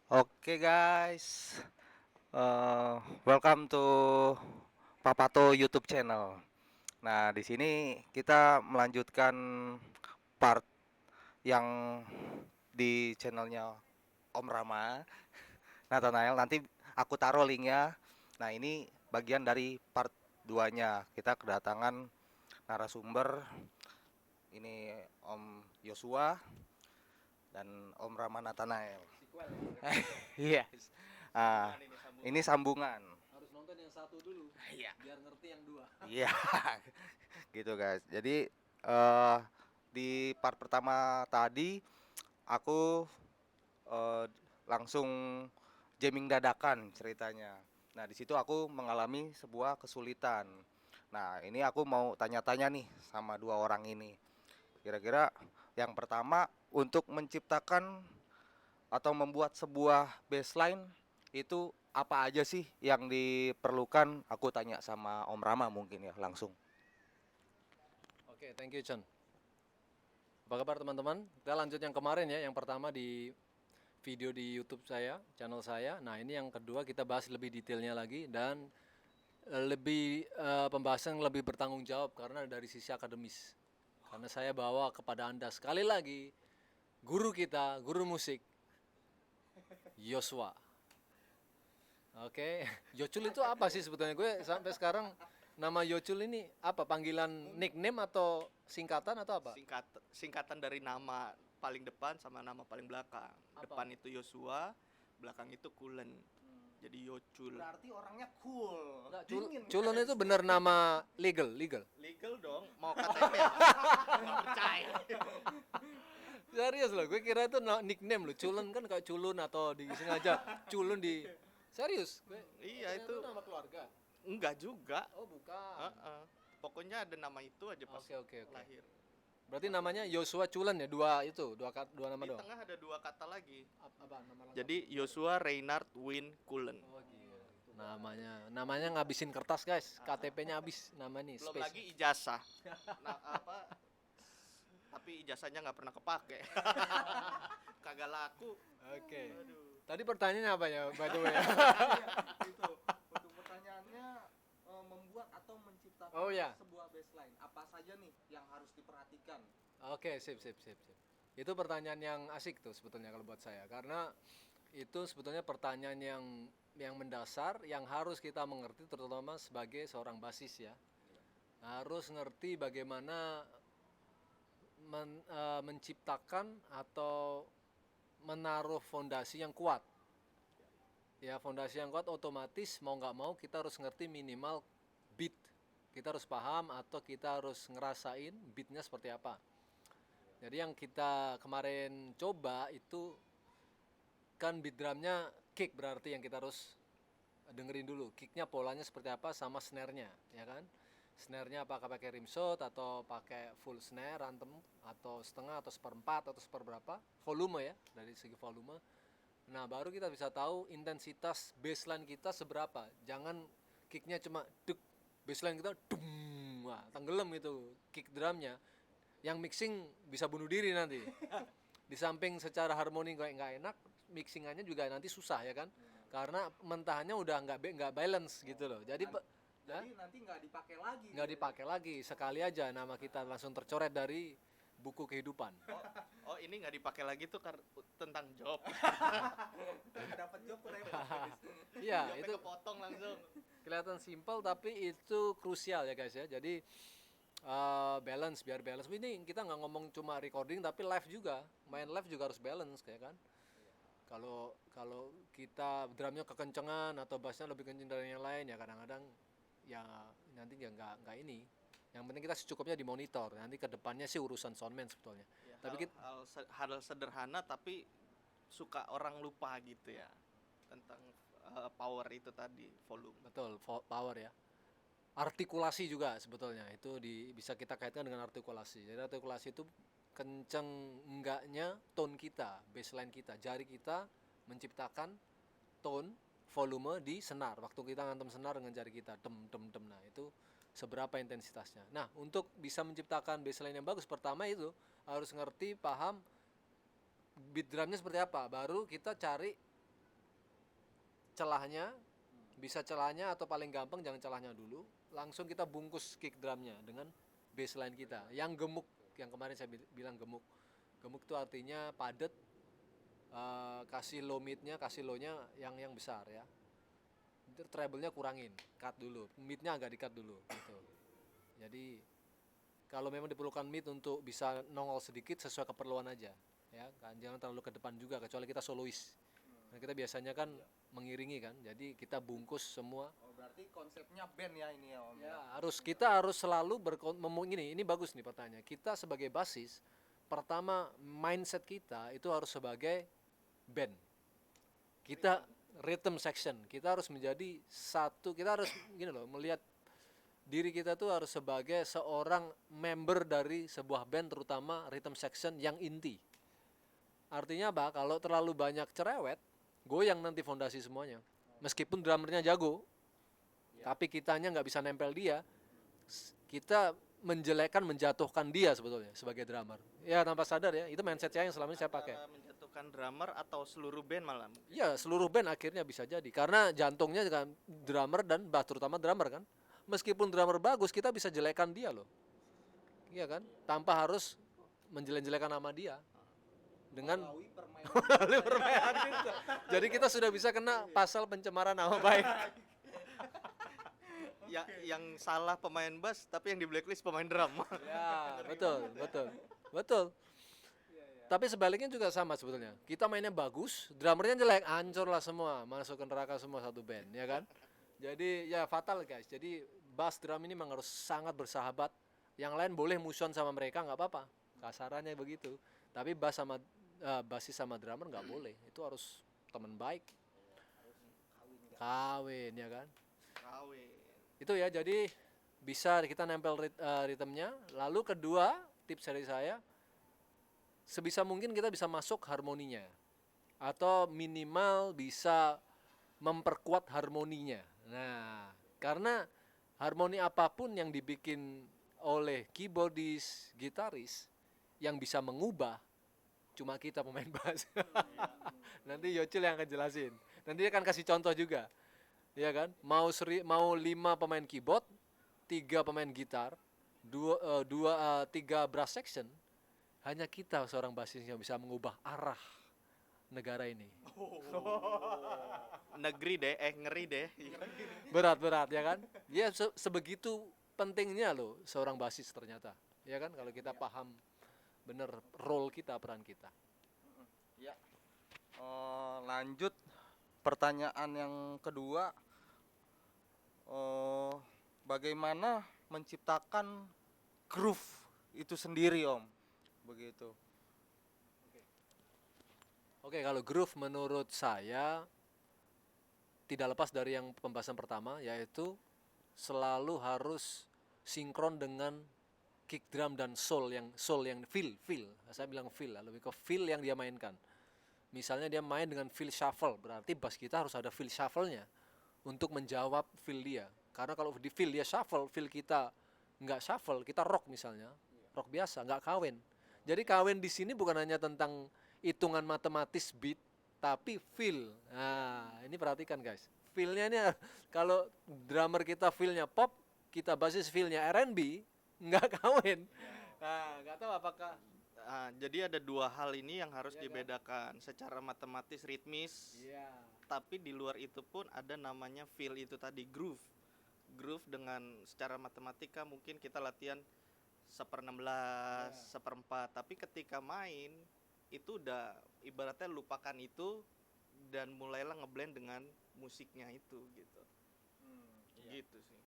Oke guys, welcome to Papato YouTube channel. Nah, di sini kita melanjutkan part yang di channelnya Om Rama, Nathanael. Nanti aku taruh linknya. Nah, ini bagian dari part 2-nya. Kita kedatangan narasumber. Ini Om Yosua dan Om Rama Nathanael. Sequel ya berarti. Yes. Ah, Sambungan ini sambungan. ini sambungan. Harus nonton yang satu dulu. Iya. Biar ngerti yang dua. Iya, gitu guys. Jadi eh di part pertama tadi aku eh, langsung jamming dadakan ceritanya. Nah, di situ aku mengalami sebuah kesulitan. Nah, ini aku mau tanya-tanya nih sama dua orang ini. Kira-kira yang pertama untuk menciptakan atau membuat sebuah baseline itu apa aja sih yang diperlukan? Aku tanya sama Om Rama mungkin ya langsung. Oke, thank you John. Apa kabar teman-teman? Kita lanjut yang kemarin ya. Yang pertama di video di YouTube saya, channel saya. Nah, ini yang kedua kita bahas lebih detailnya lagi dan lebih pembahasan lebih bertanggung jawab karena dari sisi akademis. Karena saya bawa kepada Anda sekali lagi guru kita, guru musik Yosua. Oke, Yocul itu apa sih sebetulnya? Gue sampai sekarang nama Yocul ini apa? Panggilan nickname atau singkatan atau apa? Singkatan dari nama paling depan sama nama paling belakang. Apa? Depan itu Yosua, belakang itu Kulen. Jadi Yocul. Berarti orangnya cool. Enggak, Dingin. Culun itu benar nama legal. Legal dong, mau KTP. Nggak percaya. Serius loh, gue kira itu nickname loh. Culun kan kayak culun atau disengaja culun di. Serius? Iya Ternyata itu nama keluarga. enggak juga. Oh bukan. Heeh. Pokoknya ada nama itu aja pas Oke. lahir. Berarti namanya Yosua Culun ya, dua nama Di doang. tengah ada dua kata lagi. Apa nama lengkap? Jadi Yosua Reinhard Win Kulen. Oh gila. Namanya ngabisin kertas guys, KTP-nya habis nama nih. Belum Space. lagi ijazah. Nah, apa? Tapi ijazahnya nggak pernah kepake. Kagak laku. Oke. Tadi pertanyaannya apa ya, by the way? Itu untuk pertanyaannya membuat atau menciptakan Oh, ya. sebuah baseline. Apa saja nih yang harus diperhatikan? Oke, sip. Itu pertanyaan yang asik tuh sebetulnya kalau buat saya, karena itu sebetulnya pertanyaan yang mendasar yang harus kita mengerti terutama sebagai seorang basis ya. Harus ngerti bagaimana menciptakan atau menaruh fondasi yang kuat. Ya, fondasi yang kuat otomatis mau nggak mau kita harus ngerti minimal beat. Kita harus paham atau kita harus ngerasain beatnya seperti apa. Jadi yang kita kemarin coba itu kan beat drumnya kick, berarti yang kita harus dengerin dulu kicknya polanya seperti apa sama snare-nya, ya kan? Snare-nya apakah pakai rimshot atau pakai full snare rantem atau setengah atau seperempat atau seperberapa, volume ya, dari segi volume. Nah, baru kita bisa tahu intensitas baseline kita seberapa. Jangan kicknya cuma duk, baseline kita dum, wah, tenggelam itu kick drumnya. Yang mixing bisa bunuh diri nanti. Di samping secara harmoni kayak nggak enak, mixingannya juga nanti susah ya kan? Karena mentahannya udah nggak balance gitu loh. Jadi Jadi nanti nggak dipakai lagi. nggak dipakai lagi, sekali aja nama kita langsung tercoret dari buku kehidupan. Oh, ini nggak dipakai lagi tuh tentang job. Dapat job tuh repot. Iya, Jobnya itu kepotong langsung. kelihatan simpel tapi itu krusial ya guys ya. Jadi balance, biar balance. Ini kita nggak ngomong cuma recording tapi live juga. Main live juga harus balance kayak kan. Kalau kalau kita drumnya kekencengan atau bassnya lebih kenceng dari yang lain ya kadang-kadang ya nanti ya nggak ini. Yang penting kita secukupnya dimonitor. Nanti ke depannya sih urusan soundman sebetulnya. Ya, Tapi kita hal sederhana tapi suka orang lupa gitu ya tentang power itu tadi, volume. betul power ya. Artikulasi juga sebetulnya itu bisa kita kaitkan dengan artikulasi. Jadi artikulasi itu kenceng enggaknya tone kita, baseline kita, jari kita menciptakan tone, volume di senar. Waktu kita ngantem senar dengan jari kita, dem dem dem. Nah, itu seberapa intensitasnya. Nah, untuk bisa menciptakan baseline yang bagus, pertama itu harus ngerti, paham beat drumnya seperti apa. Baru kita cari celahnya, bisa celahnya atau paling gampang jangan celahnya dulu, langsung kita bungkus kick drumnya dengan baseline kita yang gemuk, yang kemarin saya bilang gemuk. Gemuk itu artinya padat, kasih low mid-nya, kasih low-nya yang besar ya. Treble-nya kurangin, cut dulu, mid-nya agak di-cut dulu gitu. Jadi kalau memang diperlukan mid untuk bisa nongol sedikit sesuai keperluan aja, ya kan, jangan terlalu ke depan juga kecuali kita solois. Nah, kita biasanya kan mengiringi kan, jadi kita bungkus semua. Oh, berarti konsepnya band ya ini ya Om. Ya, kita harus selalu ini bagus nih pertanyaan. Kita sebagai basis, pertama mindset kita itu harus sebagai band. Kita rhythm section, kita harus menjadi satu, kita harus gini loh, melihat diri kita tuh harus sebagai seorang member dari sebuah band, terutama rhythm section yang inti. Artinya apa? Kalau terlalu banyak cerewet, goyang nanti fondasi semuanya. Meskipun drummernya jago, tapi kitanya nggak bisa nempel dia, kita menjelekkan, menjatuhkan dia sebetulnya sebagai drummer. Ya tanpa sadar ya, itu mindset saya yang selama ini saya pakai. Antara menjatuhkan drummer atau seluruh band malam. Ya seluruh band akhirnya bisa jadi, karena jantungnya kan drummer dan bass, terutama drummer kan. Meskipun drummer bagus, kita bisa jelekan dia loh. Iya kan? Tanpa harus menjelek-jelekan nama dia. Dengan melalui permainan kita. Jadi kita sudah bisa kena pasal pencemaran nama baik. Yang salah pemain bass tapi yang di blacklist pemain drum. Ya, betul. Tapi sebaliknya juga sama sebetulnya. Kita mainnya bagus, drummernya jelek, hancur lah semua, masuk ke neraka semua satu band, ya kan? Jadi ya fatal guys. Jadi bass drum ini memang harus sangat bersahabat. Yang lain boleh musuhan sama mereka nggak apa-apa, kasarannya begitu. Tapi bassis sama drummer nggak boleh. Itu harus teman baik. Kawin ya kan? Kawin. Itu ya, jadi bisa kita nempel ritmenya. Lalu kedua tips dari saya, sebisa mungkin kita bisa masuk harmoninya, atau minimal bisa memperkuat harmoninya. Nah, karena harmoni apapun yang dibikin oleh keyboardis, gitaris, yang bisa mengubah cuma kita pemain bass. Nanti Yocil yang akan jelasin. Nanti dia akan kasih contoh juga. Ya kan? Mau 5 pemain keyboard, 3 pemain gitar, 3 brass section, hanya kita seorang bassist yang bisa mengubah arah negara ini. Ngeri deh. Berat ya kan? Ya sebegitu pentingnya loh seorang bassist ternyata. Ya kan, kalau kita paham bener role kita, peran kita. Ya. Lanjut pertanyaan yang kedua, bagaimana menciptakan groove itu sendiri Om? Begitu. Oke, kalau groove menurut saya tidak lepas dari yang pembahasan pertama, yaitu selalu harus sinkron dengan kick drum dan soul yang feel. Saya bilang feel, lebih ke feel yang dia mainkan. Misalnya dia main dengan feel shuffle, berarti bass kita harus ada feel shuffle-nya untuk menjawab feel dia. Karena kalau di feel dia shuffle, feel kita nggak shuffle, kita rock misalnya, rock biasa, nggak kawin. Jadi kawin di sini bukan hanya tentang hitungan matematis beat, tapi feel. Nah, ini perhatikan guys. Feel-nya ini kalau drummer kita feel-nya pop, kita basis feel-nya R&B, nggak kawin. Nah, nggak tahu apakah Jadi ada dua hal ini yang harus Iya kan? dibedakan secara matematis, ritmis. Tapi di luar itu pun ada namanya feel itu tadi, groove dengan secara matematika mungkin kita latihan 1/16, 1/4, tapi ketika main itu udah ibaratnya lupakan itu dan mulailah ngeblend dengan musiknya itu gitu. Gitu sih.